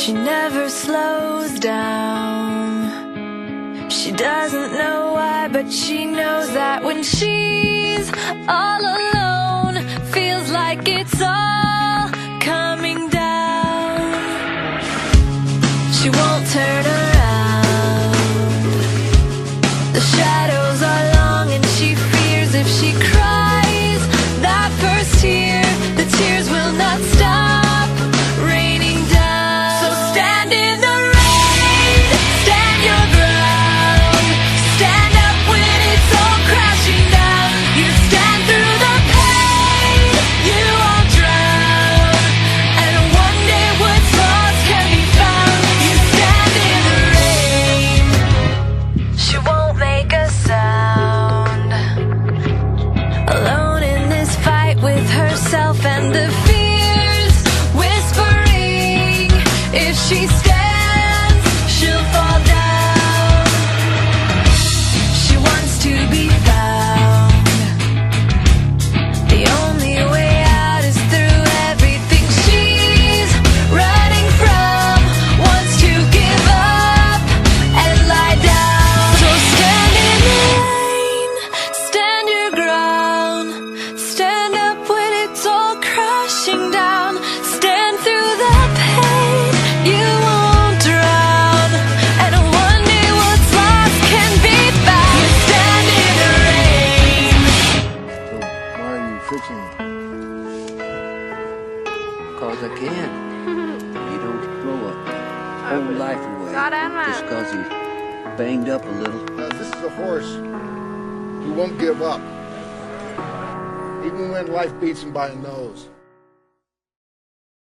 She never slows down. She doesn't know why, but she knows that when she's all alone, feels like it's all coming down. She won't turn around. The shadows are long and she fears if she cries that first tear, the tears will not stop raining down. So stand in the rain, stand your ground, stand up when it's all crashing down. You stand through the pain, you won't drown, and one day what's lost can be found. You stand in the rain, she won't make a sound, alone in this fight with herself and the fears whispering, if she stands, she'll fall down. She wants to be found. The only way out is through everything she's running from. Wants to give up and lie down. So stand in the rain, stand your ground, stand up when it's all crashing down. Stand through the pain, you won't drown, and one day what's lost can be found. You stand in the rain. So why are you fixing it? Cause I can. You don't throw a whole life away just cause he's banged up a little. Now, this is a horse who won't give up, even when life beats him by the nose.